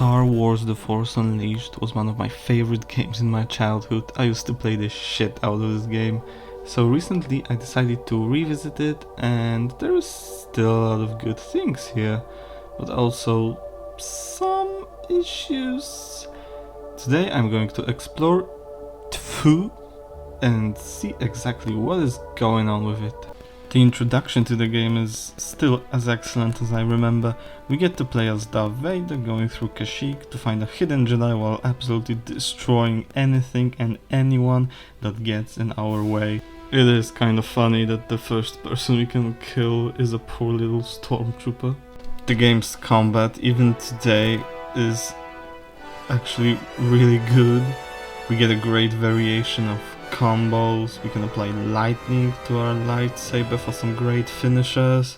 Star Wars The Force Unleashed was one of my favorite games in my childhood. I used to play the shit out of this game. So recently I decided to revisit it, and there is still a lot of good things here, but also some issues. Today I'm going to explore Tfue and see exactly what is going on with it. The introduction to the game is still as excellent as I remember. We get to play as Darth Vader going through Kashyyyk to find a hidden Jedi while absolutely destroying anything and anyone that gets in our way. It is kind of funny that the first person we can kill is a poor little stormtrooper. The game's combat, even today, is actually really good. We get a great variation of combos, we can apply lightning to our lightsaber for some great finishes,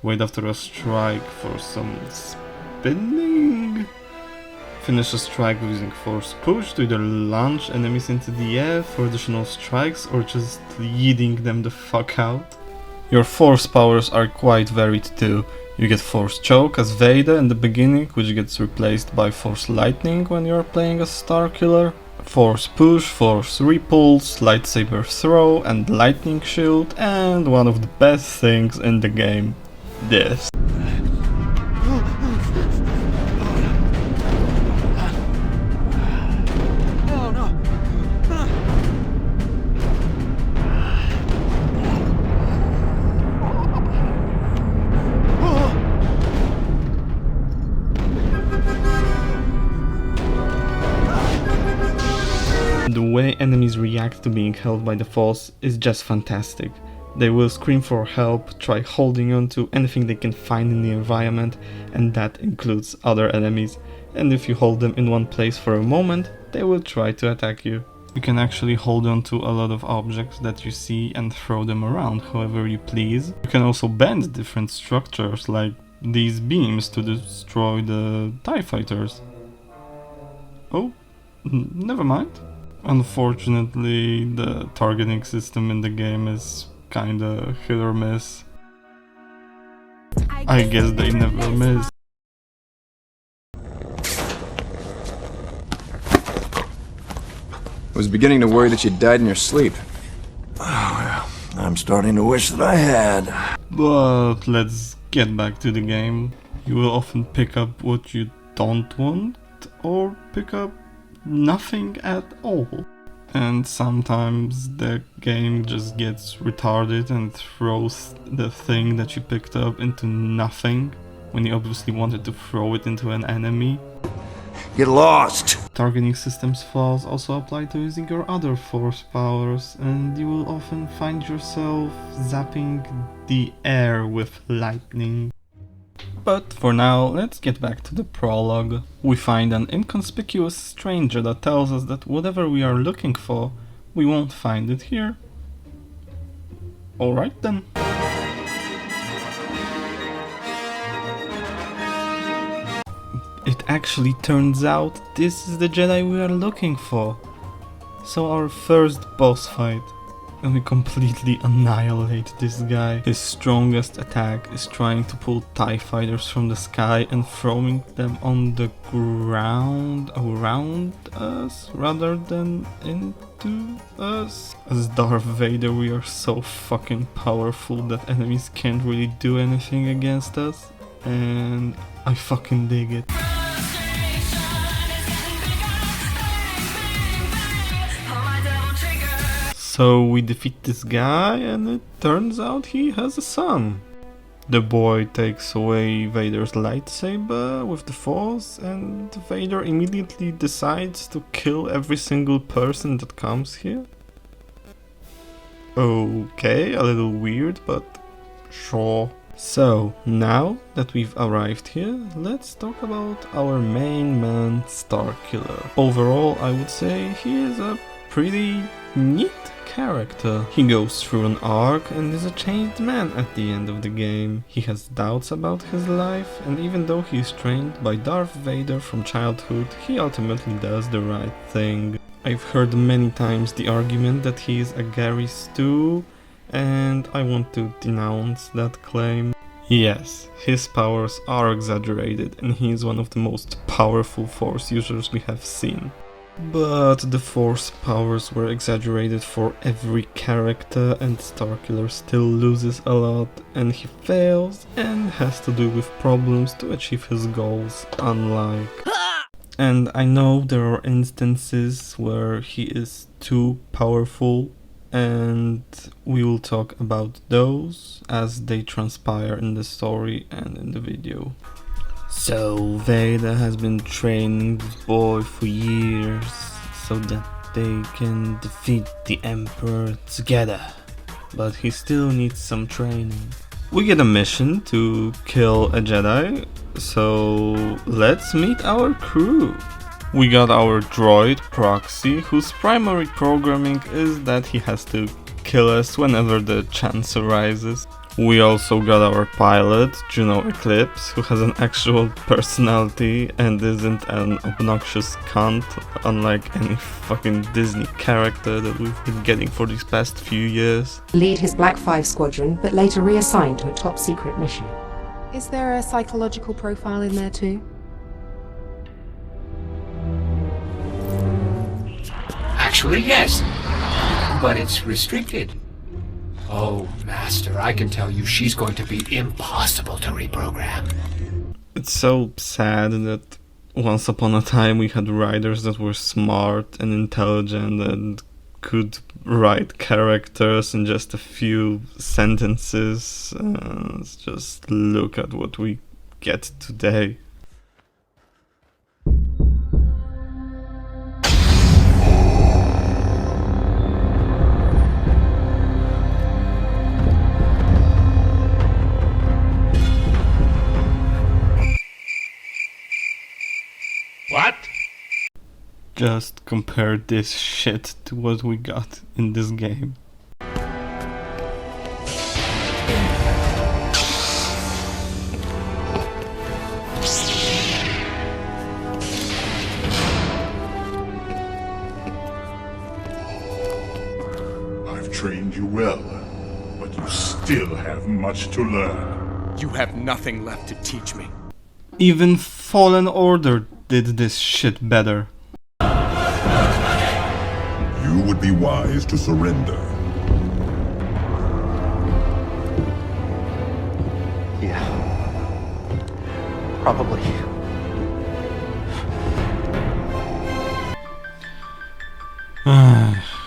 wait after a strike for some spinning, finish a strike using force push to either launch enemies into the air for additional strikes or just yeeting them the fuck out. Your force powers are quite varied too. You get Force Choke as Vader in the beginning, which gets replaced by Force Lightning when you are playing as Starkiller, Force Push, Force Repulse, Lightsaber Throw and Lightning Shield, and one of the best things in the game, this. The way enemies react to being held by the Force is just fantastic. They will scream for help, try holding on to anything they can find in the environment, and that includes other enemies. And if you hold them in one place for a moment, they will try to attack you. You can actually hold on to a lot of objects that you see and throw them around however you please. You can also bend different structures like these beams to destroy the TIE fighters. Oh, never mind. Unfortunately, the targeting system in the game is kinda hit or miss. I guess they never miss. I was beginning to worry that you died in your sleep. Oh, well, I'm starting to wish that I had. But let's get back to the game. You will often pick up what you don't want, or pick up nothing at all. And sometimes the game just gets retarded and throws the thing that you picked up into nothing when you obviously wanted to throw it into an enemy. Get lost! Targeting systems flaws also apply to using your other force powers, and you will often find yourself zapping the air with lightning. But for now, let's get back to the prologue. We find an inconspicuous stranger that tells us that whatever we are looking for, we won't find it here. Alright then. It actually turns out this is the Jedi we are looking for. So our first boss fight. And we completely annihilate this guy. His strongest attack is trying to pull TIE fighters from the sky and throwing them on the ground around us rather than into us. As Darth Vader, we are so fucking powerful that enemies can't really do anything against us, and I fucking dig it. So we defeat this guy, and it turns out he has a son. The boy takes away Vader's lightsaber with the Force, and Vader immediately decides to kill every single person that comes here. Okay, a little weird, but sure. So, now that we've arrived here, let's talk about our main man, Starkiller. Overall, I would say he is a pretty neat character. He goes through an arc and is a changed man at the end of the game. He has doubts about his life, and even though he is trained by Darth Vader from childhood, he ultimately does the right thing. I've heard many times the argument that he is a Gary Stu, and I want to denounce that claim. Yes, his powers are exaggerated and he is one of the most powerful Force users we have seen. But the Force powers were exaggerated for every character and Starkiller still loses a lot and he fails and has to deal with problems to achieve his goals, unlike... And I know there are instances where he is too powerful, and we will talk about those as they transpire in the story and in the video. So Vader has been training this boy for years so that they can defeat the Emperor together, but he still needs some training. We get a mission to kill a Jedi, so let's meet our crew. We got our droid Proxy, whose primary programming is that he has to kill us whenever the chance arises. We also got our pilot, Juno Eclipse, who has an actual personality and isn't an obnoxious cunt, unlike any fucking Disney character that we've been getting for these past few years. Lead his Black 5 squadron, but later reassigned to a top secret mission. Is there a psychological profile in there too? Actually, yes. But it's restricted. Oh, Master, I can tell you she's going to be impossible to reprogram. It's so sad that once upon a time we had writers that were smart and intelligent and could write characters in just a few sentences. Just look at what we get today. What? Just compare this shit to what we got in this game. I've trained you well, but you still have much to learn. You have nothing left to teach me. Even Fallen Order did this shit better. You would be wise to surrender. Yeah. Probably.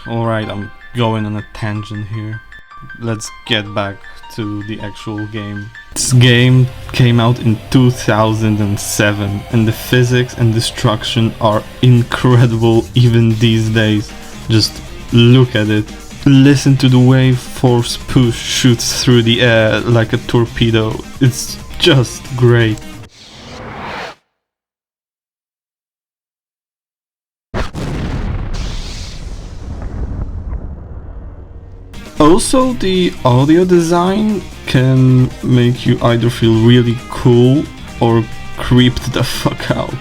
Alright, I'm going on a tangent here. Let's get back to the actual game. This game came out in 2007 and the physics and destruction are incredible even these days. Just look at it. Listen to the way Force Push shoots through the air like a torpedo. It's just great. Also, the audio design can make you either feel really cool or creeped the fuck out.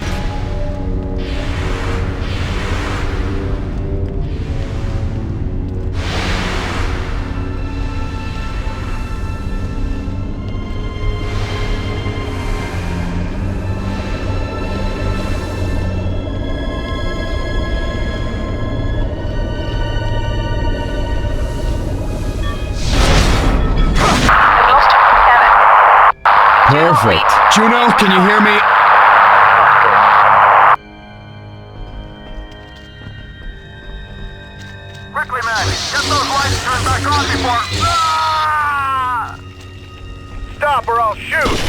Perfect. Juno, can you hear me? Quickly, man! Get those lights turned back on before... Ah! Stop or I'll shoot!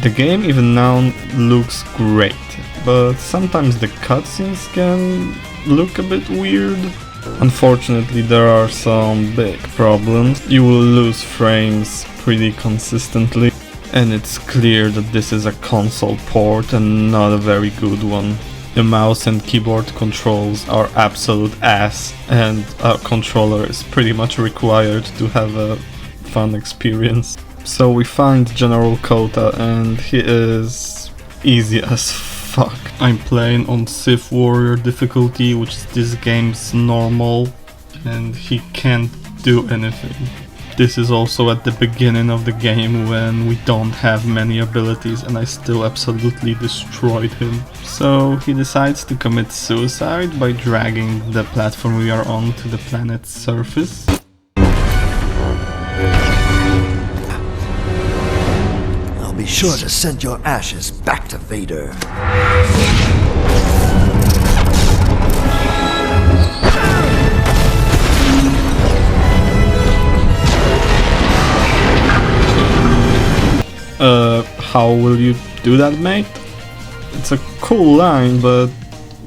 The game even now looks great, but sometimes the cutscenes can look a bit weird. Unfortunately, there are some big problems. You will lose frames pretty consistently, and it's clear that this is a console port and not a very good one. The mouse and keyboard controls are absolute ass, and a controller is pretty much required to have a fun experience. So we find General Kota, and he is easy as fuck. I'm playing on Sith Warrior difficulty, which is this game's normal, and he can't do anything. This is also at the beginning of the game when we don't have many abilities and I still absolutely destroyed him. So he decides to commit suicide by dragging the platform we are on to the planet's surface. I'll be sure to send your ashes back to Vader. How will you do that, mate? It's a cool line, but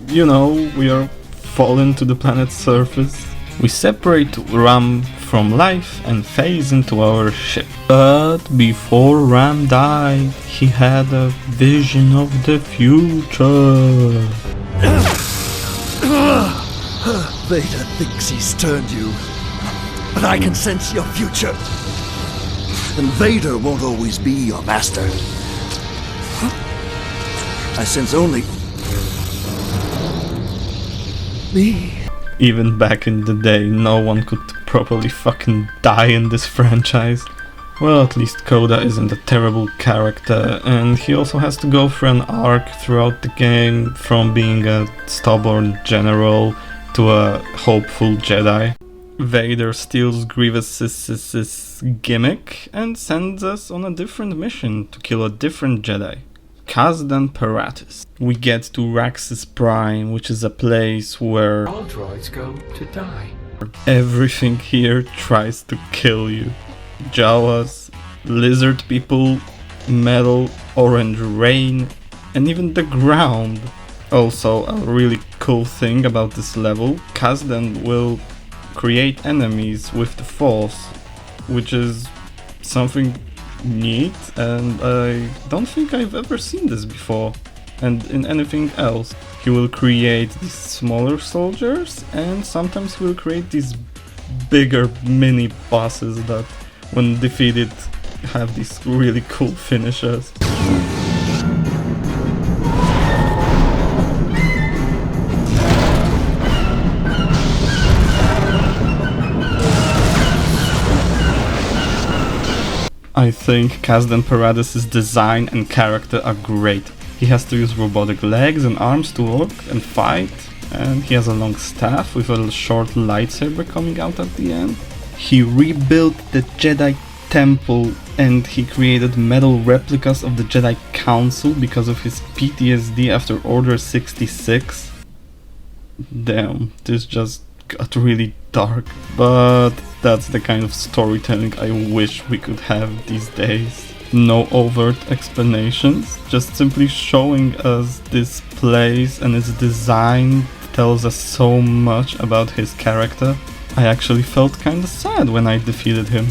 you know, we are falling to the planet's surface. We separate Ram from life and phase into our ship. But before Ram died, he had a vision of the future. Vader thinks he's turned you, but I can sense your future. And Vader won't always be your master. I sense only me. Even back in the day, no one could properly fucking die in this franchise. Well, at least Koda isn't a terrible character, and he also has to go through an arc throughout the game, from being a stubborn general to a hopeful Jedi. Vader steals Grievous's gimmick and sends us on a different mission to kill a different Jedi, Kazdan Paratus. We get to Raxus Prime, which is a place where All droids go to die. everything here tries to kill you. Jawas, lizard people, metal, orange rain, and even the ground. Also, a really cool thing about this level, Kazdan will create enemies with the Force, which is something neat, and I don't think I've ever seen this before. And in anything else, he will create these smaller soldiers, and sometimes he will create these bigger mini bosses that, when defeated, have these really cool finishes. I think Kazdan Paratus' design and character are great. He has to use robotic legs and arms to walk and fight, and he has a long staff with a short lightsaber coming out at the end. He rebuilt the Jedi Temple and he created metal replicas of the Jedi Council because of his PTSD after Order 66. Damn, this just got really dark, but that's the kind of storytelling I wish we could have these days. No overt explanations, just simply showing us this place and its design tells us so much about his character. I actually felt kinda sad when I defeated him.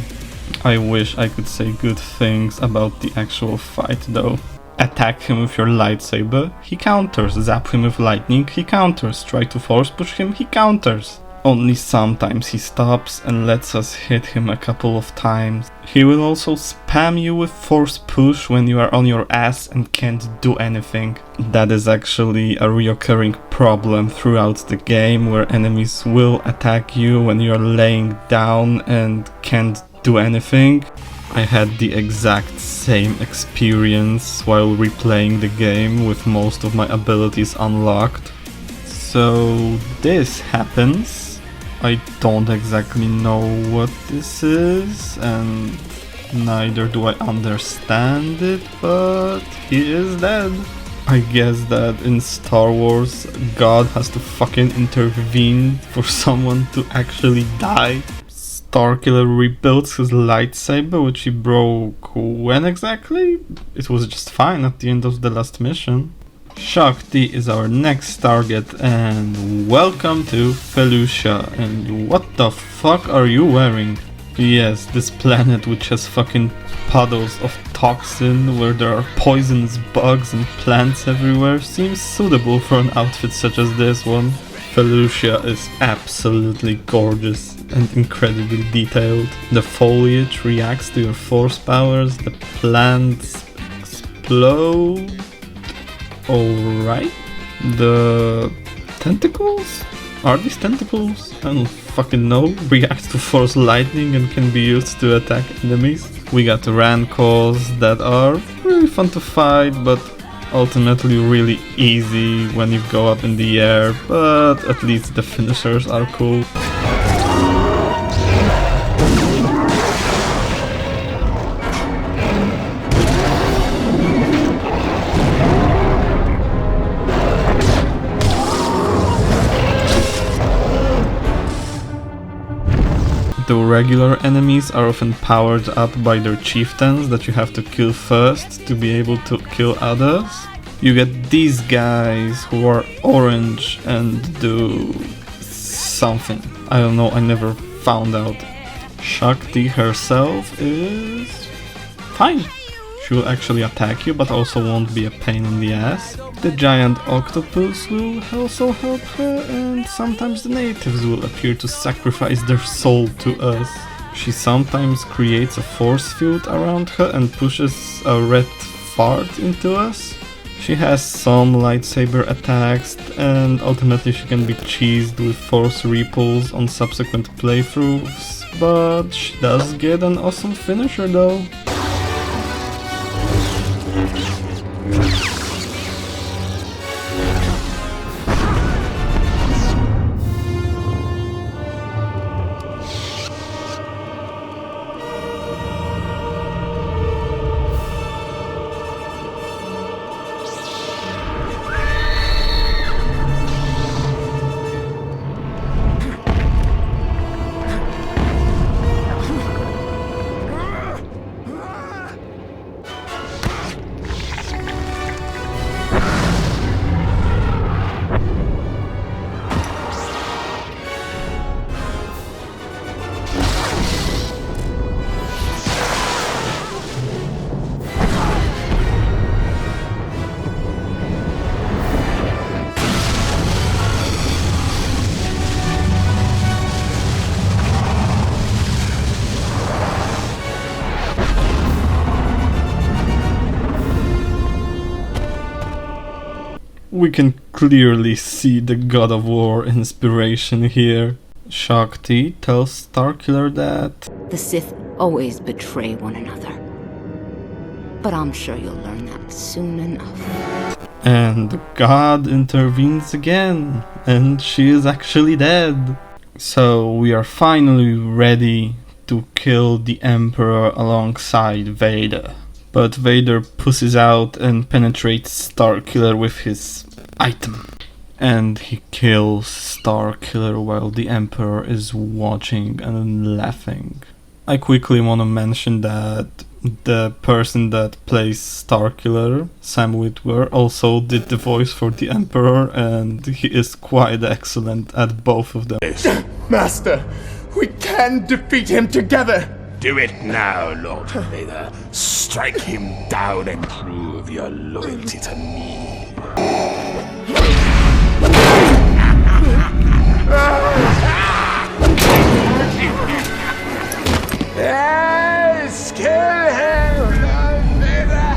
I wish I could say good things about the actual fight though. Attack him with your lightsaber, he counters. Zap him with lightning, he counters. Try to force push him, he counters. Only sometimes he stops and lets us hit him a couple of times. He will also spam you with force push when you are on your ass and can't do anything. That is actually a reoccurring problem throughout the game, where enemies will attack you when you are laying down and can't do anything. I had the exact same experience while replaying the game with most of my abilities unlocked. So this happens. I don't exactly know what this is, and neither do I understand it, but he is dead. I guess that in Star Wars, God has to fucking intervene for someone to actually die. Starkiller rebuilds his lightsaber, which he broke when exactly? It was just fine at the end of the last mission. Shakti is our next target, and welcome to Felucia. And what the fuck are you wearing? Yes, this planet which has fucking puddles of toxin where there are poisonous bugs and plants everywhere seems suitable for an outfit such as this one. Felucia is absolutely gorgeous and incredibly detailed. The foliage reacts to your force powers, the plants explode. alright. The tentacles? Are these tentacles? I don't fucking know. React to force lightning and can be used to attack enemies. We got Rancors that are really fun to fight, but ultimately really easy when you go up in the air, but at least the finishers are cool. The regular enemies are often powered up by their chieftains that you have to kill first to be able to kill others. You get these guys who are orange and do something. I don't know, I never found out. Shakti herself is fine. She will actually attack you, but also won't be a pain in the ass. The giant octopus will also help her, and sometimes the natives will appear to sacrifice their soul to us. She sometimes creates a force field around her and pushes a red fart into us. She has some lightsaber attacks, and ultimately she can be cheesed with force repulls on subsequent playthroughs, but she does get an awesome finisher though. We can clearly see the God of War inspiration here. Shakti tells Starkiller that the Sith always betray one another. But I'm sure you'll learn that soon enough. And the God intervenes again, and she is actually dead. So we are finally ready to kill the Emperor alongside Vader. But Vader pushes out and penetrates Starkiller with his item. And he kills Starkiller while the Emperor is watching and laughing. I quickly want to mention that the person that plays Starkiller, Sam Witwer, also did the voice for the Emperor, and he is quite excellent at both of them. Master, we can defeat him together! Do it now, Lord Vader. Strike him down and prove your loyalty to me. Yes, kill him, Lord Vader!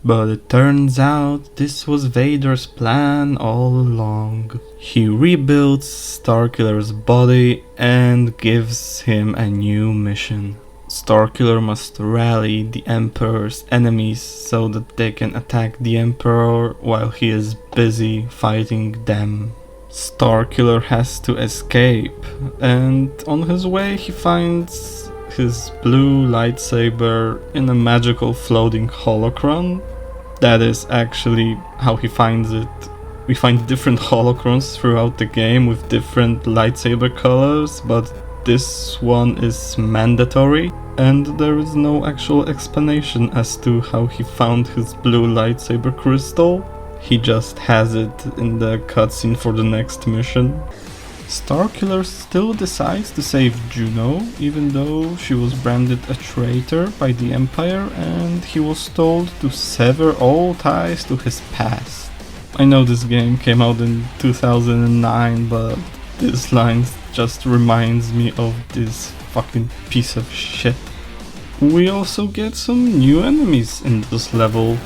But it turns out this was Vader's plan all along. He rebuilds Starkiller's body and gives him a new mission. Starkiller must rally the Emperor's enemies so that they can attack the Emperor while he is busy fighting them. Starkiller has to escape, and on his way he finds his blue lightsaber in a magical floating holocron. That is actually how he finds it. We find different holocrons throughout the game with different lightsaber colors, but this one is mandatory, and there is no actual explanation as to how he found his blue lightsaber crystal. He just has it in the cutscene for the next mission. Starkiller still decides to save Juno, even though she was branded a traitor by the Empire and he was told to sever all ties to his past. I know this game came out in 2009, but this line just reminds me of this fucking piece of shit. We also get some new enemies in this level.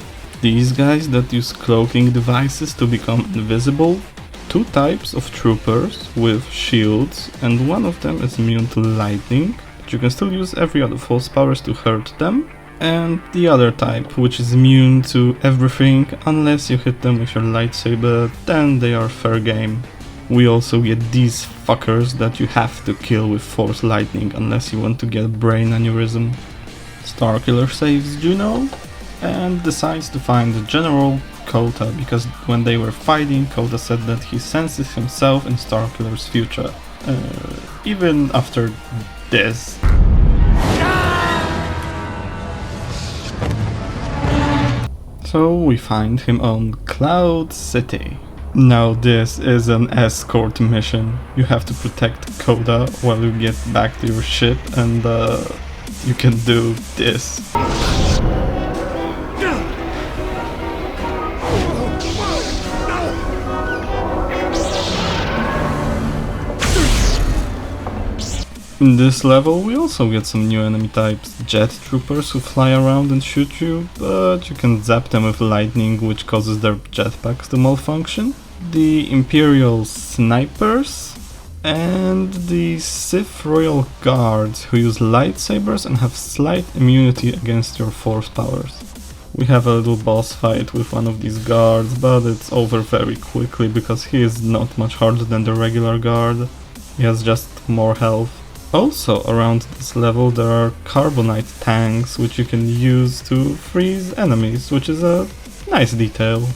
These guys that use cloaking devices to become invisible. 2 types of troopers with shields, and one of them is immune to lightning, but you can still use every other force powers to hurt them. And the other type, which is immune to everything unless you hit them with your lightsaber, then they are fair game. We also get these fuckers that you have to kill with force lightning unless you want to get brain aneurysm. Starkiller saves Juno and decides to find General Kota, because when they were fighting, Kota said that he senses himself in Starkiller's future. Even after this. So we find him on Cloud City. Now this is an escort mission. You have to protect Kota while you get back to your ship, and you can do this. In this level we also get some new enemy types, jet troopers who fly around and shoot you, but you can zap them with lightning, which causes their jetpacks to malfunction. The Imperial snipers and the Sith Royal Guards, who use lightsabers and have slight immunity against your force powers. We have a little boss fight with one of these guards, but it's over very quickly because he is not much harder than the regular guard. He has just more health. Also around this level there are carbonite tanks which you can use to freeze enemies, which is a nice detail.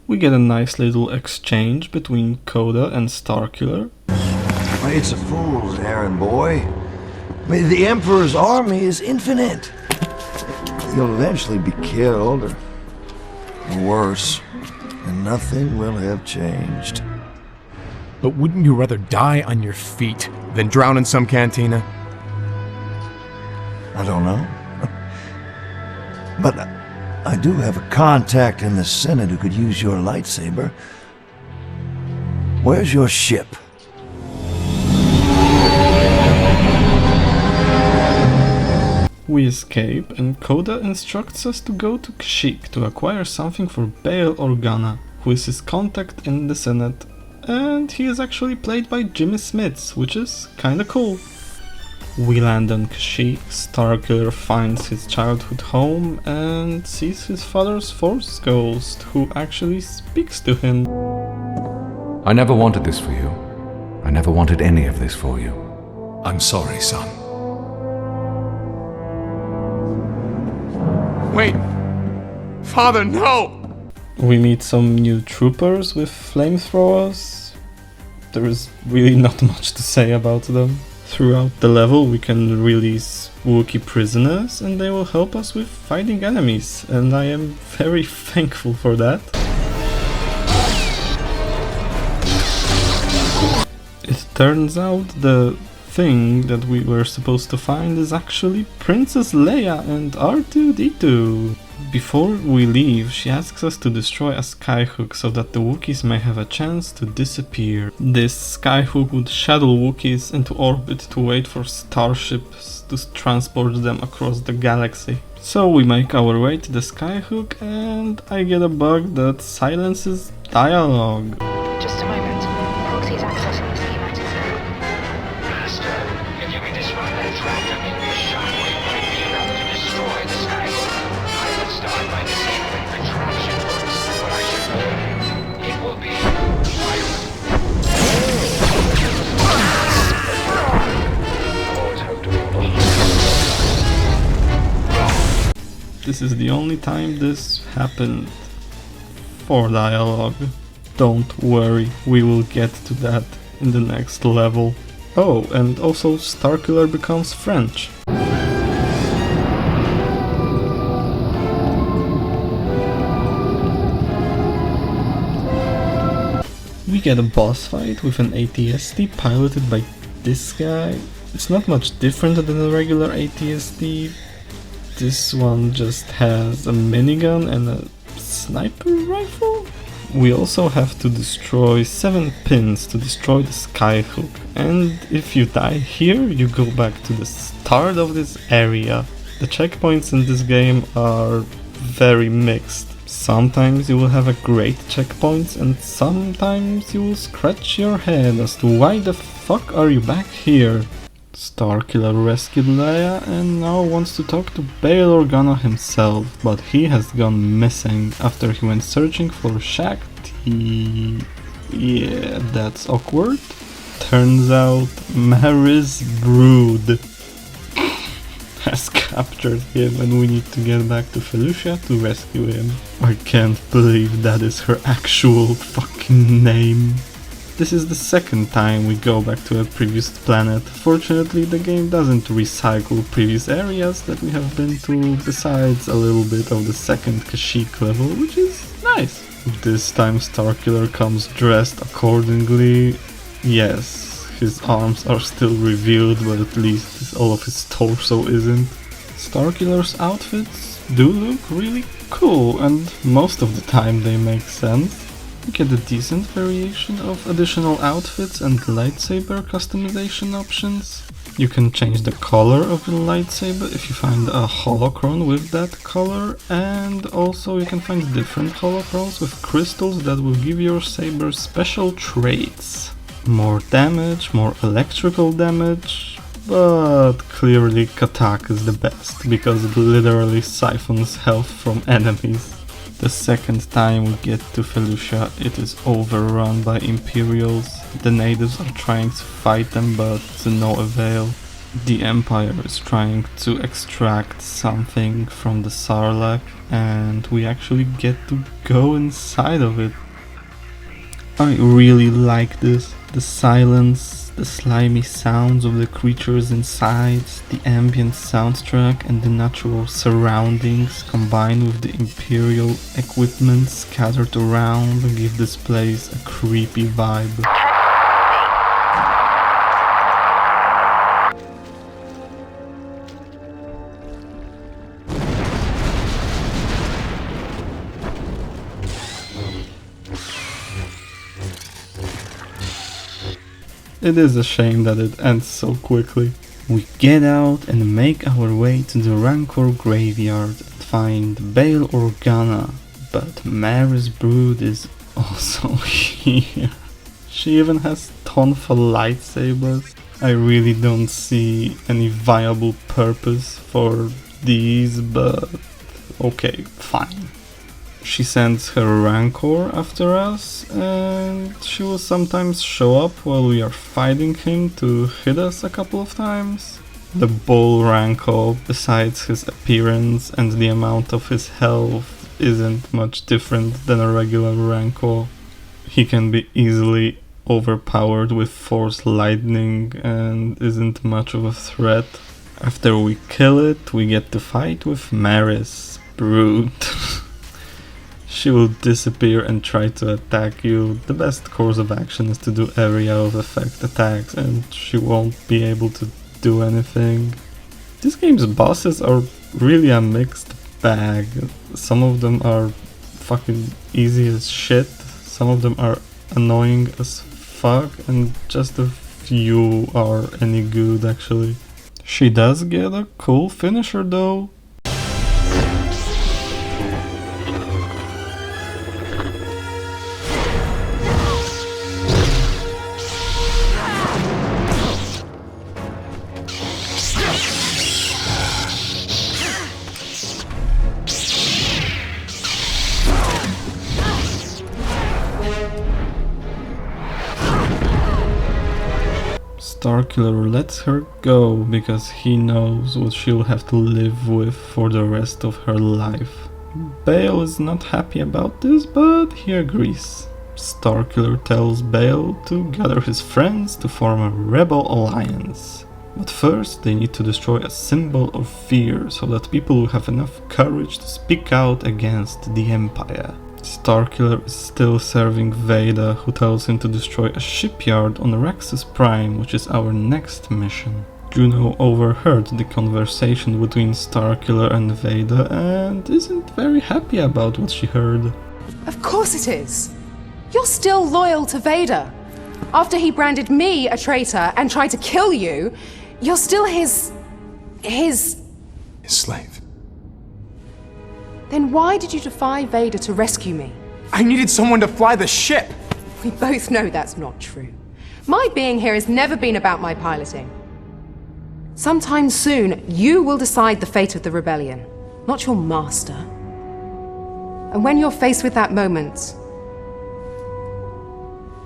We get a nice little exchange between Kota and Starkiller. It's a fool's errand, boy. The Emperor's army is infinite. You'll eventually be killed, or worse, and nothing will have changed. But wouldn't you rather die on your feet than drown in some cantina? I don't know. But I do have a contact in the Senate who could use your lightsaber. Where's your ship? We escape and Kota instructs us to go to Kashyyyk to acquire something for Bail Organa, who is his contact in the Senate. And he is actually played by Jimmy Smits, which is kinda cool. We land on Kashyyyk, Starkiller finds his childhood home and sees his father's Force ghost, who actually speaks to him. I never wanted this for you. I never wanted any of this for you. I'm sorry, son. Wait! Father, no! We meet some new troopers with flamethrowers. There is really not much to say about them. Throughout the level we can release Wookiee prisoners and they will help us with fighting enemies, and I am very thankful for that. It turns out the thing that we were supposed to find is actually Princess Leia and R2-D2. Before we leave, she asks us to destroy a skyhook so that the Wookiees may have a chance to disappear. This skyhook would shuttle Wookiees into orbit to wait for starships to transport them across the galaxy. So we make our way to the skyhook and I get a bug that silences dialogue. Just a moment. Proxy's accessing the schematics now. Master, if you can disrupt that tractor, maybe a shockwave might be enough to destroy the skyhook. I would start by disabling the traction hooks, but I should warn you, it will be violent. Always hoped to be This is the only time this happened. For dialogue. Don't worry, we will get to that in the next level. Oh, and also Starkiller becomes French. We get a boss fight with an AT-ST piloted by this guy. It's not much different than a regular AT-ST. This one just has a minigun and a sniper rifle? We also have to destroy 7 pins to destroy the skyhook, and if you die here, you go back to the start of this area. The checkpoints in this game are very mixed. Sometimes you will have a great checkpoints, and sometimes you will scratch your head as to why the fuck are you back here? Starkiller rescued Leia and now wants to talk to Bail Organa himself, but he has gone missing after he went searching for Shakti. Yeah, that's awkward. Turns out Maris Brood has captured him and we need to get back to Felucia to rescue him. I can't believe that is her actual fucking name. This is the second time we go back to a previous planet. Fortunately, the game doesn't recycle previous areas that we have been to, besides a little bit of the second Kashyyyk level, which is nice. This time Starkiller comes dressed accordingly. Yes, his arms are still revealed, but at least all of his torso isn't. Starkiller's outfits do look really cool, and most of the time they make sense. You get a decent variation of additional outfits and lightsaber customization options. You can change the color of your lightsaber if you find a holocron with that color, and also you can find different holocrons with crystals that will give your saber special traits. More damage, more electrical damage, but clearly Katak is the best because it literally siphons health from enemies. The second time we get to Felucia, it is overrun by Imperials. The natives are trying to fight them, but to no avail. The Empire is trying to extract something from the Sarlacc, and we actually get to go inside of it. I really like this. The silence, the slimy sounds of the creatures inside, the ambient soundtrack and the natural surroundings combined with the Imperial equipment scattered around give this place a creepy vibe. It is a shame that it ends so quickly. We get out and make our way to the Rancor graveyard and find Bail Organa, but Maris Brood is also here. She even has Tonfa lightsabers. I really don't see any viable purpose for these, but okay, fine. She sends her Rancor after us, and she will sometimes show up while we are fighting him to hit us a couple of times. The Bull Rancor, besides his appearance and the amount of his health, isn't much different than a regular Rancor. He can be easily overpowered with Force Lightning and isn't much of a threat. After we kill it, we get to fight with Maris Brood. She will disappear and try to attack you. The best course of action is to do area of effect attacks, and she won't be able to do anything. This game's bosses are really a mixed bag. Some of them are fucking easy as shit, some of them are annoying as fuck, and just a few are any good actually. She does get a cool finisher though. Starkiller lets her go because he knows what she'll have to live with for the rest of her life. Bail is not happy about this, but he agrees. Starkiller tells Bail to gather his friends to form a rebel alliance. But first they need to destroy a symbol of fear so that people will have enough courage to speak out against the Empire. Starkiller is still serving Vader, who tells him to destroy a shipyard on Raxus Prime, which is our next mission. Juno overheard the conversation between Starkiller and Vader and isn't very happy about what she heard. Of course it is. You're still loyal to Vader. After he branded me a traitor and tried to kill you, you're still his slave. Then why did you defy Vader to rescue me? I needed someone to fly the ship! We both know that's not true. My being here has never been about my piloting. Sometime soon, you will decide the fate of the rebellion, not your master. And when you're faced with that moment,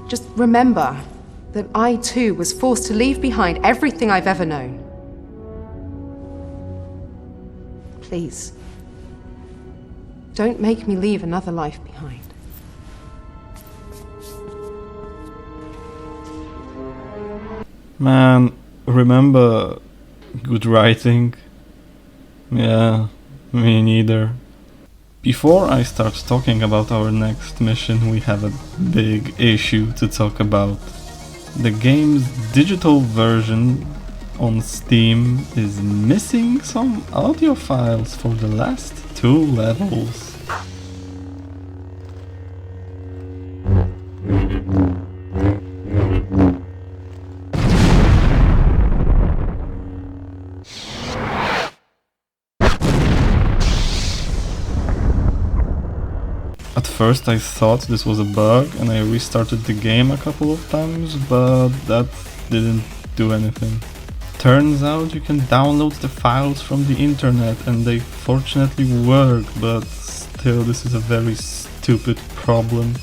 just remember that I too was forced to leave behind everything I've ever known. Please, don't make me leave another life behind. Man, remember good writing? Yeah, me neither. Before I start talking about our next mission, we have a big issue to talk about. The game's digital version on Steam is missing some audio files for the last 2 levels. At first I thought this was a bug and I restarted the game a couple of times, but that didn't do anything. Turns out you can download the files from the internet and they fortunately work, but still this is a very stupid problem.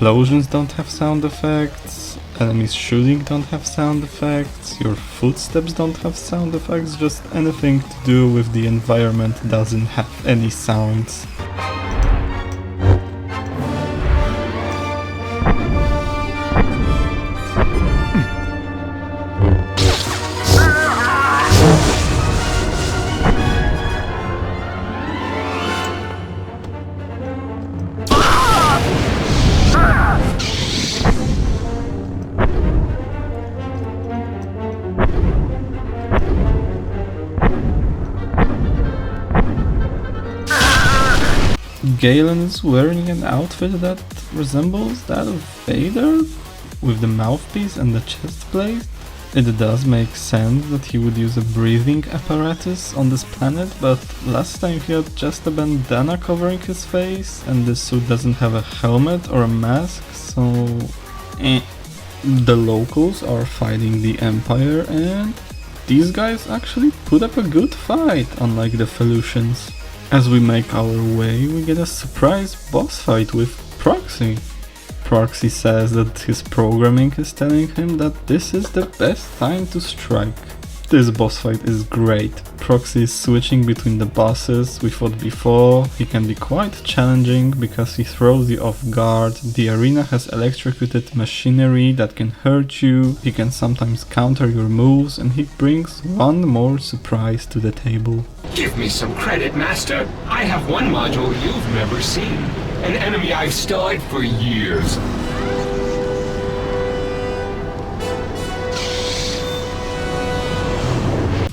Explosions don't have sound effects, enemies shooting don't have sound effects, your footsteps don't have sound effects, just anything to do with the environment doesn't have any sounds. Galen is wearing an outfit that resembles that of Vader, with the mouthpiece and the chest plate. It does make sense that he would use a breathing apparatus on this planet, but last time he had just a bandana covering his face, and this suit doesn't have a helmet or a mask, so... The locals are fighting the Empire, and these guys actually put up a good fight, unlike the Felucians. As we make our way, we get a surprise boss fight with Proxy. Proxy says that his programming is telling him that this is the best time to strike. This boss fight is great. Proxy is switching between the bosses we fought before. He can be quite challenging because he throws you off guard. The arena has electrocuted machinery that can hurt you. He can sometimes counter your moves, and he brings one more surprise to the table. Give me some credit, Master. I have one module you've never seen. An enemy I've studied for years.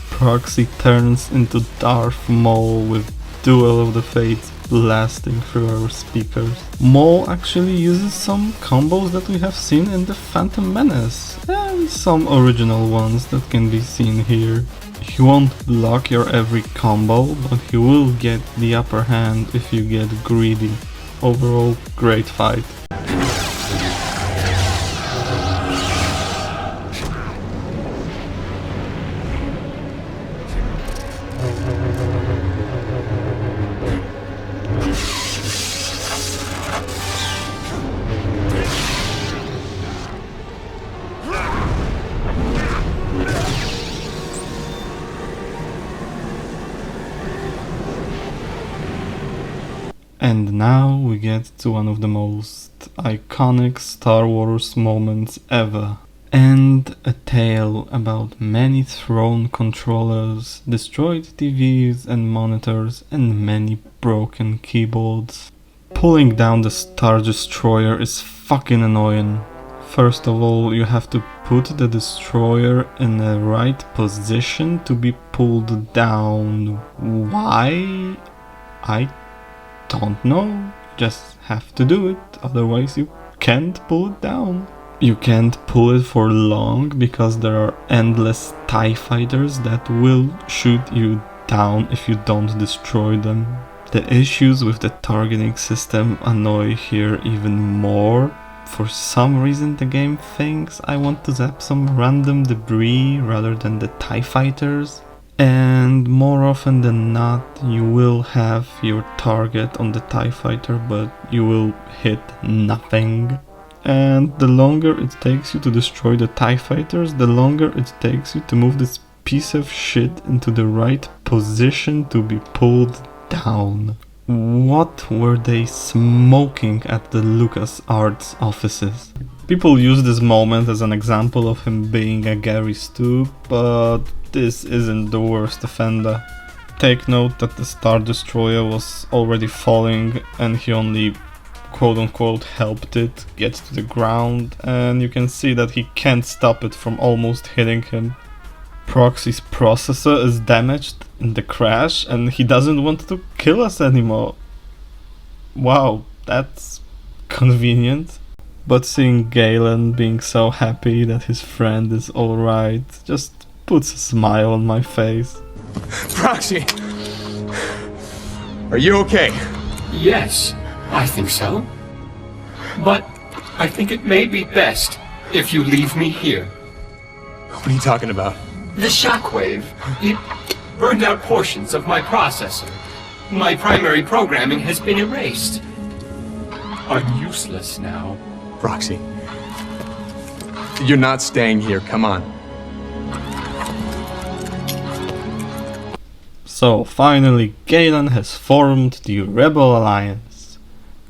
Proxy turns into Darth Maul with Duel of the Fates blasting through our speakers. Maul actually uses some combos that we have seen in the Phantom Menace, and some original ones that can be seen here. He won't block your every combo, but he will get the upper hand if you get greedy. Overall, great fight. And now we get to one of the most iconic Star Wars moments ever. and a tale about many throne controllers, destroyed TVs and monitors, and many broken keyboards. Pulling down the Star Destroyer is fucking annoying. First of all, you have to put the destroyer in the right position to be pulled down. Why? I don't know. Just have to do it, otherwise you can't pull it down. You can't pull it for long because there are endless TIE fighters that will shoot you down if you don't destroy them. The issues with the targeting system annoy here even more. For some reason the game thinks I want to zap some random debris rather than the TIE fighters. And more often than not, you will have your target on the TIE fighter, but you will hit nothing. And the longer it takes you to destroy the TIE fighters, the longer it takes you to move this piece of shit into the right position to be pulled down. What were they smoking at the LucasArts offices? People use this moment as an example of him being a Gary Stu, but this isn't the worst offender. Take note that the Star Destroyer was already falling and he only quote-unquote helped it get to the ground, and you can see that he can't stop it from almost hitting him. Proxy's processor is damaged in the crash and he doesn't want to kill us anymore. Wow, that's convenient. But seeing Galen being so happy that his friend is alright just puts a smile on my face. Proxy! Are you okay? Yes, I think so. But I think it may be best if you leave me here. What are you talking about? The shockwave. It burned out portions of my processor. My primary programming has been erased. I'm useless now. Proxy. You're not staying here, come on. So finally Galen has formed the Rebel Alliance.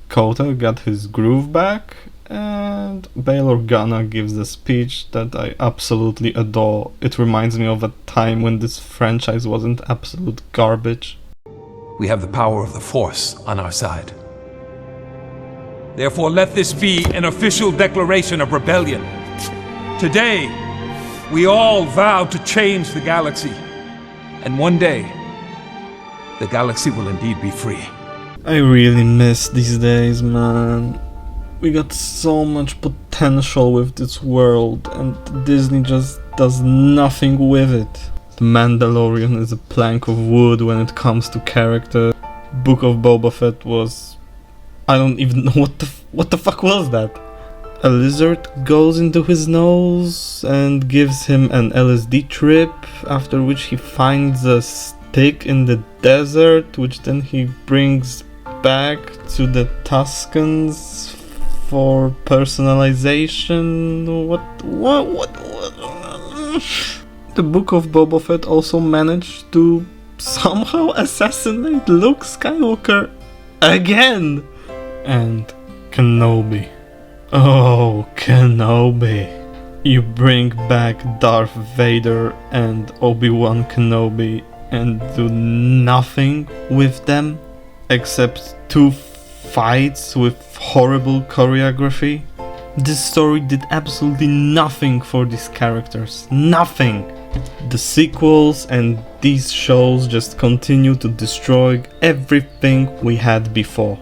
Kota got his groove back, and Bail Organa gives a speech that I absolutely adore. It reminds me of a time when this franchise wasn't absolute garbage. We have the power of the Force on our side. Therefore, let this be an official declaration of rebellion. Today, we all vow to change the galaxy. And one day, the galaxy will indeed be free. I really miss these days, man. We got so much potential with this world, and Disney just does nothing with it. The Mandalorian is a plank of wood when it comes to character. Book of Boba Fett was... I don't even know what the fuck was that? A lizard goes into his nose and gives him an LSD trip, after which he finds a stick in the desert, which then he brings back to the Tuscans for personalization. What? The Book of Boba Fett also managed to somehow assassinate Luke Skywalker again! And Kenobi. Oh, Kenobi. You bring back Darth Vader and Obi-Wan Kenobi and do nothing with them except 2 fights with horrible choreography. This story did absolutely nothing for these characters. Nothing! The sequels and these shows just continue to destroy everything we had before.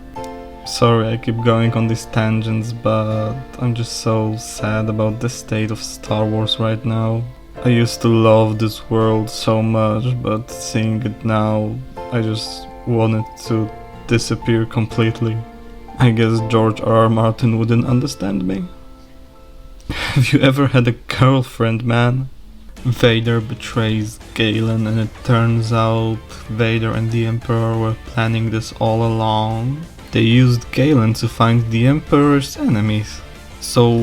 Sorry I keep going on these tangents, but I'm just so sad about the state of Star Wars right now. I used to love this world so much, but seeing it now, I just want it to disappear completely. I guess George R.R. Martin wouldn't understand me. Have you ever had a girlfriend, man? Vader betrays Galen and it turns out Vader and the Emperor were planning this all along. They used Galen to find the Emperor's enemies. So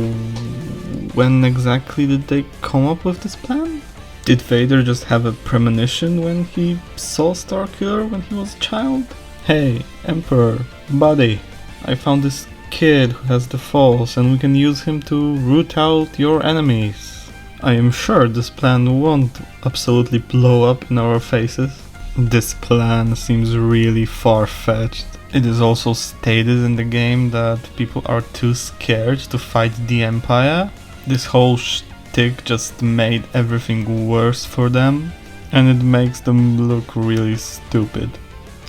when exactly did they come up with this plan? Did Vader just have a premonition when he saw Starkiller when he was a child? Hey, Emperor, buddy, I found this kid who has the Force and we can use him to root out your enemies. I am sure this plan won't absolutely blow up in our faces. This plan seems really far-fetched. It is also stated in the game that people are too scared to fight the Empire. This whole shtick just made everything worse for them, and it makes them look really stupid.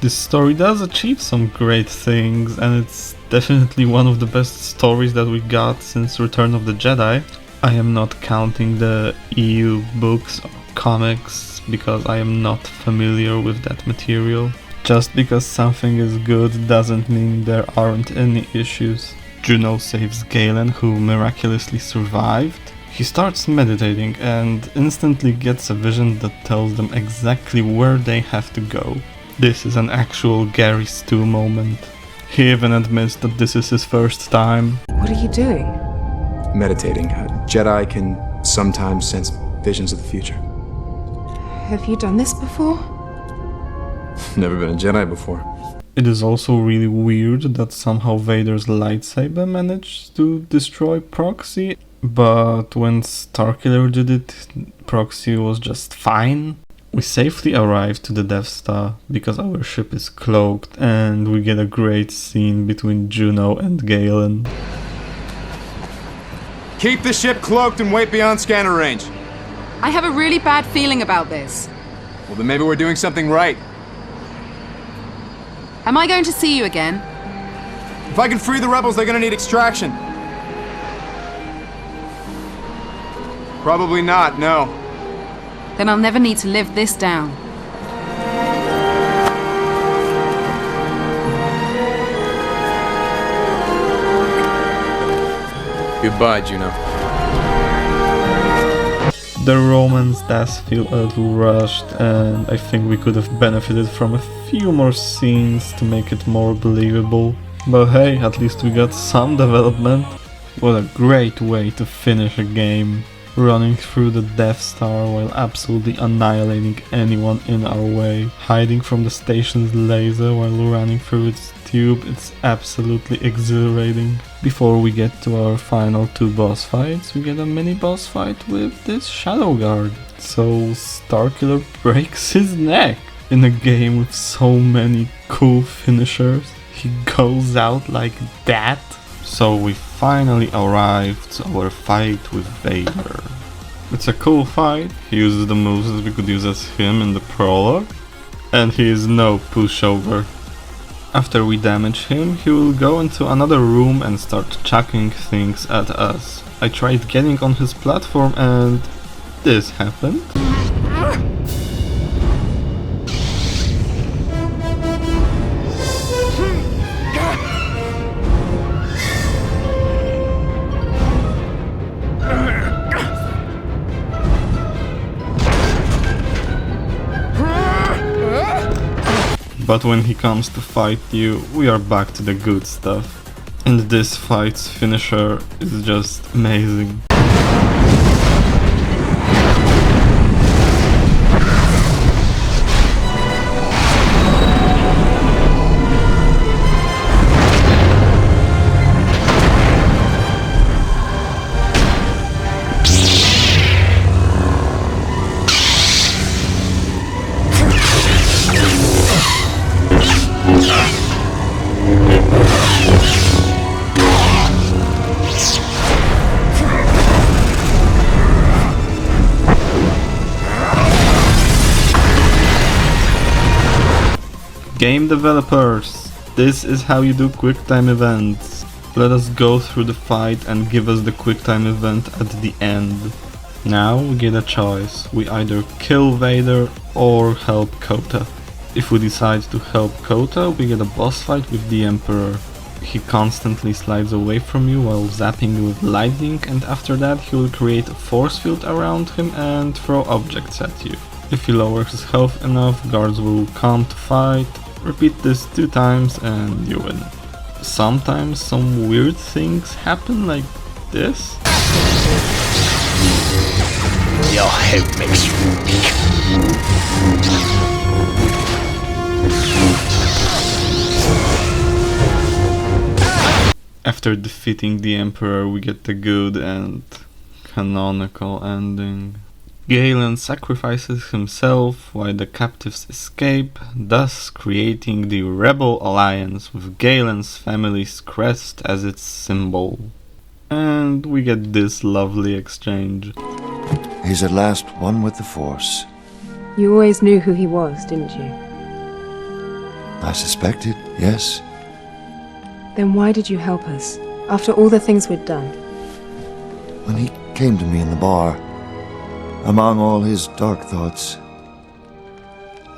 This story does achieve some great things, and it's definitely one of the best stories that we got since Return of the Jedi. I am not counting the EU books or comics because I am not familiar with that material. Just because something is good doesn't mean there aren't any issues. Juno saves Galen, who miraculously survived. He starts meditating and instantly gets a vision that tells them exactly where they have to go. This is an actual Gary Stu moment. He even admits that this is his first time. What are you doing? Meditating. Jedi can sometimes sense visions of the future. Have you done this before? Never been a Jedi before. It is also really weird that somehow Vader's lightsaber managed to destroy Proxy, but when Starkiller did it, Proxy was just fine. We safely arrive to the Death Star because our ship is cloaked, and we get a great scene between Juno and Galen. Keep the ship cloaked and wait beyond scanner range. I have a really bad feeling about this. Well, then maybe we're doing something right. Am I going to see you again? If I can free the rebels, they're gonna need extraction. Probably not, no. Then I'll never need to live this down. Goodbye, Juno. The romance does feel a little rushed, and I think we could have benefited from a few more scenes to make it more believable. But hey, at least we got some development. What a great way to finish a game. Running through the Death Star while absolutely annihilating anyone in our way. Hiding from the station's laser while running through its tube, it's absolutely exhilarating. Before we get to our final two boss fights, we get a mini boss fight with this Shadow Guard. So Starkiller breaks his neck. In a game with so many cool finishers, he goes out like that. So we finally arrived to our fight with Vader. It's a cool fight. He uses the moves that we could use as him in the prologue, and he is no pushover. After we damage him, he will go into another room and start chucking things at us. I tried getting on his platform and this happened. But when he comes to fight you, we are back to the good stuff. And this fight's finisher is just amazing. Game developers, this is how you do QuickTime events. Let us go through the fight and give us the QuickTime event at the end. Now we get a choice. We either kill Vader or help Kota. If we decide to help Kota, we get a boss fight with the Emperor. He constantly slides away from you while zapping you with lightning, and after that he will create a force field around him and throw objects at you. If he lowers his health enough, guards will come to fight. Repeat this 2 times and you win. Sometimes some weird things happen like this. Your head makes you weak. After defeating the Emperor, we get the good and canonical ending. Galen sacrifices himself while the captives escape, thus creating the Rebel Alliance with Galen's family's crest as its symbol. And we get this lovely exchange. He's at last one with the Force. You always knew who he was, didn't you? I suspected, yes. Then why did you help us, after all the things we'd done? When he came to me in the bar, among all his dark thoughts,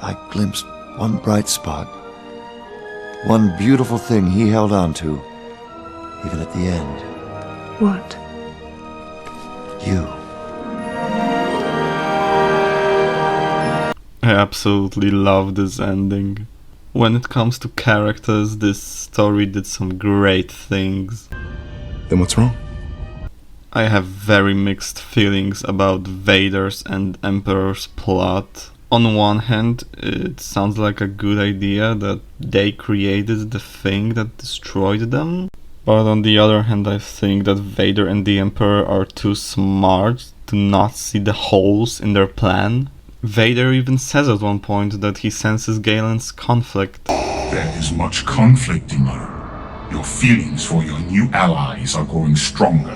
I glimpsed one bright spot, one beautiful thing he held on to, even at the end. What? You. I absolutely love this ending. When it comes to characters, this story did some great things. Then what's wrong? I have very mixed feelings about Vader's and Emperor's plot. On one hand, it sounds like a good idea that they created the thing that destroyed them. But on the other hand, I think that Vader and the Emperor are too smart to not see the holes in their plan. Vader even says at one point that he senses Galen's conflict. There is much conflict in you. Your feelings for your new allies are growing stronger.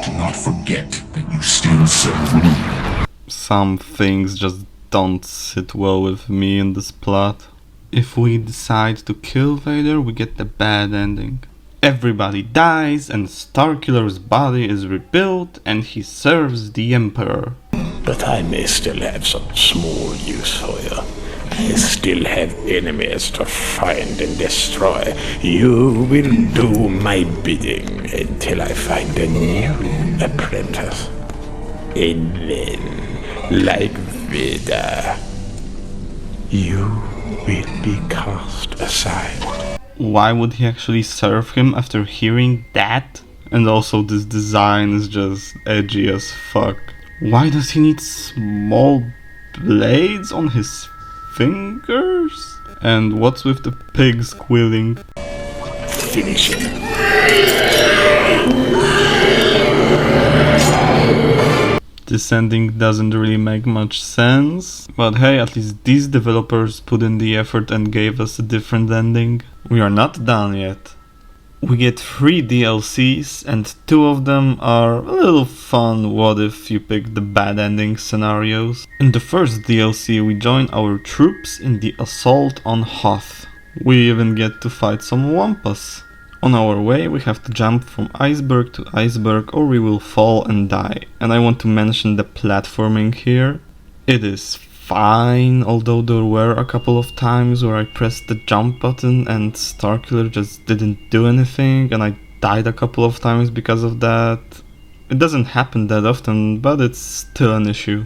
Do not forget that you still serve me. Some things just don't sit well with me in this plot. If we decide to kill Vader, we get the bad ending. Everybody dies and Starkiller's body is rebuilt and he serves the Emperor. But I may still have some small use for you. I still have enemies to find and destroy. You will do my bidding until I find a new apprentice. And then, like Vader, you will be cast aside. Why would he actually serve him after hearing that? And also this design is just edgy as fuck. Why does he need small blades on his fingers? And what's with the pig squealing? Finish him. This ending doesn't really make much sense, but hey, at least these developers put in the effort and gave us a different ending. We are not done yet. We get 3 DLCs and 2 of them are a little fun what if you pick the bad ending scenarios. In the first DLC we join our troops in the assault on Hoth. We even get to fight some Wampas. On our way we have to jump from iceberg to iceberg or we will fall and die. And I want to mention the platforming here. It is fine, although there were a couple of times where I pressed the jump button and Starkiller just didn't do anything and I died a couple of times because of that. It doesn't happen that often, but it's still an issue.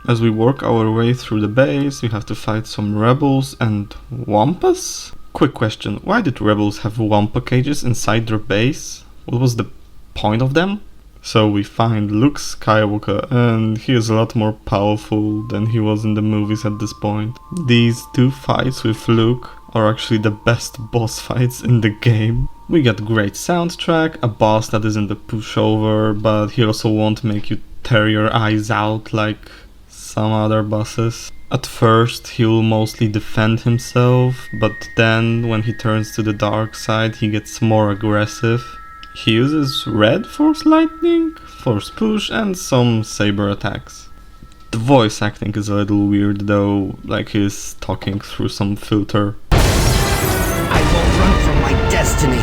As we work our way through the base, we have to fight some rebels and Wampas? Quick question, why did rebels have Wampa cages inside their base? What was the point of them? So we find Luke Skywalker, and he is a lot more powerful than he was in the movies at this point. These 2 fights with Luke are actually the best boss fights in the game. We get great soundtrack, a boss that isn't a pushover, but he also won't make you tear your eyes out like some other bosses. At first he will mostly defend himself, but then when he turns to the dark side he gets more aggressive. He uses red force lightning, force push and some saber attacks. The voice acting is a little weird though, like he's talking through some filter. I won't run from my destiny,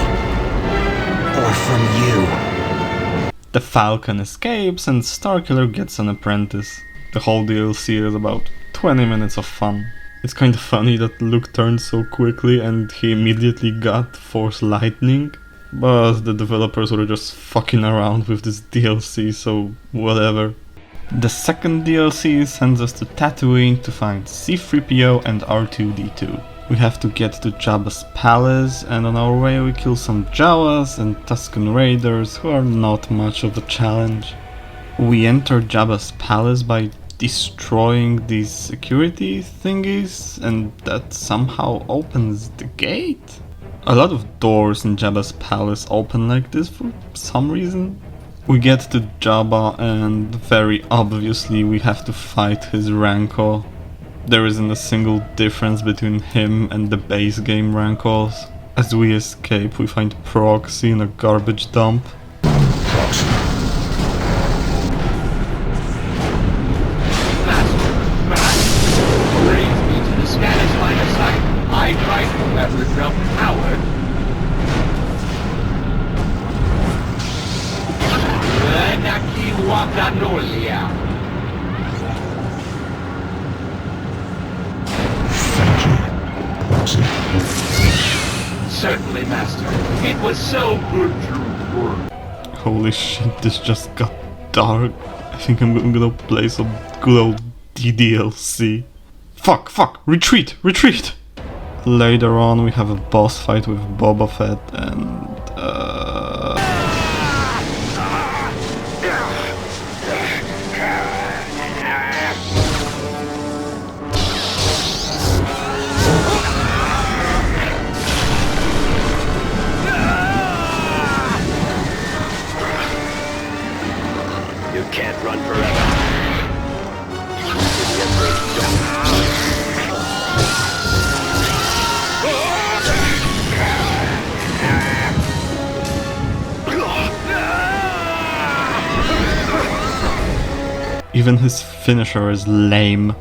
or from you. The Falcon escapes and Starkiller gets an apprentice. The whole DLC is about 20 minutes of fun. It's kind of funny that Luke turned so quickly and he immediately got force lightning. But the developers were just fucking around with this DLC, so whatever. The second DLC sends us to Tatooine to find C-3PO and R2-D2. We have to get to Jabba's palace, and on our way we kill some Jawas and Tusken Raiders who are not much of a challenge. We enter Jabba's palace by destroying these security thingies, and that somehow opens the gate? A lot of doors in Jabba's palace open like this for some reason. We get to Jabba and very obviously we have to fight his Rancor. There isn't a single difference between him and the base game Rancors. As we escape, we find Proxy in a garbage dump. Certainly, Master. It was so good to work. Holy shit, this just got dark. I think I'm gonna play some good old DDLC. Fuck, retreat! Later on we have a boss fight with Boba Fett and You can't run forever. even his finisher is lame.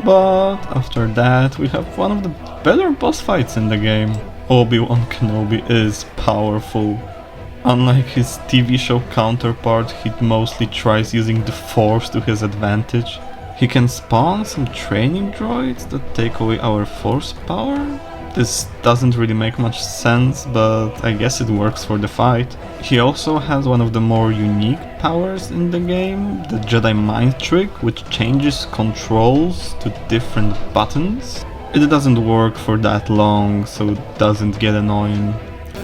But after that we have one of the better boss fights in the game. Obi-Wan Kenobi is powerful. Unlike his TV show counterpart, he mostly tries using the Force to his advantage. He can spawn some training droids that take away our Force power. This doesn't really make much sense, but I guess it works for the fight. He also has one of the more unique powers in the game, the Jedi Mind Trick, which changes controls to different buttons. It doesn't work for that long, so it doesn't get annoying.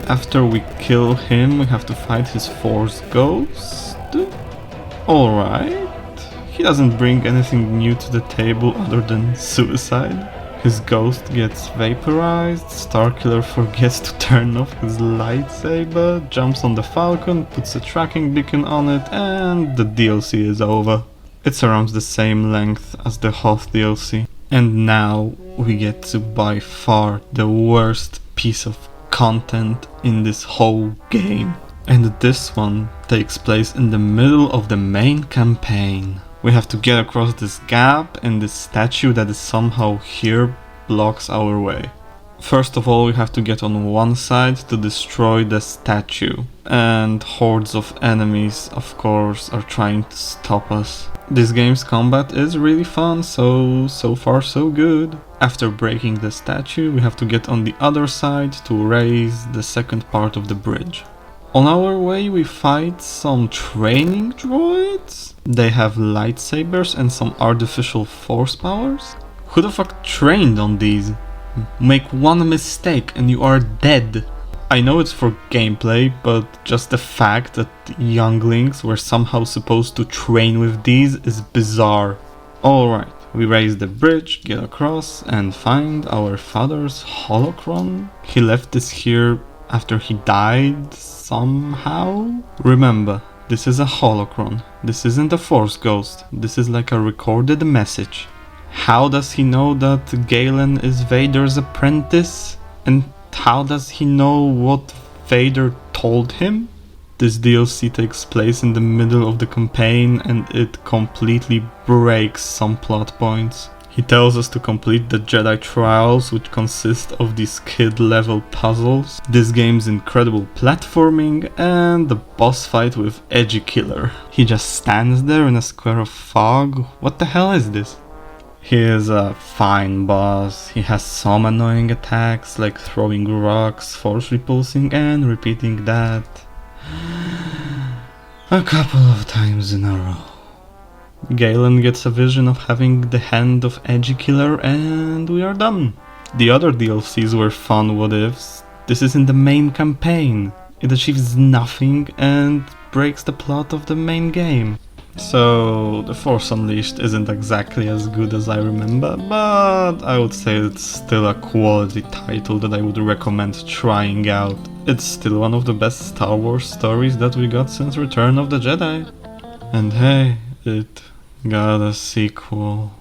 After we kill him, we have to fight his Force Ghost. Alright. He doesn't bring anything new to the table other than suicide. His ghost gets vaporized, Starkiller forgets to turn off his lightsaber, jumps on the Falcon, puts a tracking beacon on it, and the DLC is over. It's around the same length as the Hoth DLC. And now we get to by far the worst piece of content in this whole game. And this one takes place in the middle of the main campaign. We have to get across this gap, and this statue that is somehow here blocks our way. First of all, we have to get on one side to destroy the statue, and hordes of enemies, of course, are trying to stop us. This game's combat is really fun, so far so good. After breaking the statue, we have to get on the other side to raise the second part of the bridge. On our way we fight some training droids. They have lightsabers and some artificial force powers. Who the fuck trained on these? Make one mistake and you are dead. I know it's for gameplay, but just the fact that younglings were somehow supposed to train with these is bizarre. Alright, we raise the bridge, get across, and find our father's holocron. He left this here after he died somehow? Remember, this is a holocron. This isn't a Force Ghost. This is like a recorded message. How does he know that Galen is Vader's apprentice? And how does he know what Vader told him? This DLC takes place in the middle of the campaign and it completely breaks some plot points. He tells us to complete the Jedi Trials, which consist of these kid-level puzzles. This game's incredible platforming and the boss fight with Edgy Killer. He just stands there in a square of fog. What the hell is this? He is a fine boss. He has some annoying attacks like throwing rocks, force repulsing, and repeating that a couple of times in a row. Galen gets a vision of having the hand of Edgy Killer, and we are done. The other DLCs were fun what-ifs. This isn't the main campaign. It achieves nothing and breaks the plot of the main game. So, The Force Unleashed isn't exactly as good as I remember, but I would say it's still a quality title that I would recommend trying out. It's still one of the best Star Wars stories that we got since Return of the Jedi. And hey, it got a sequel.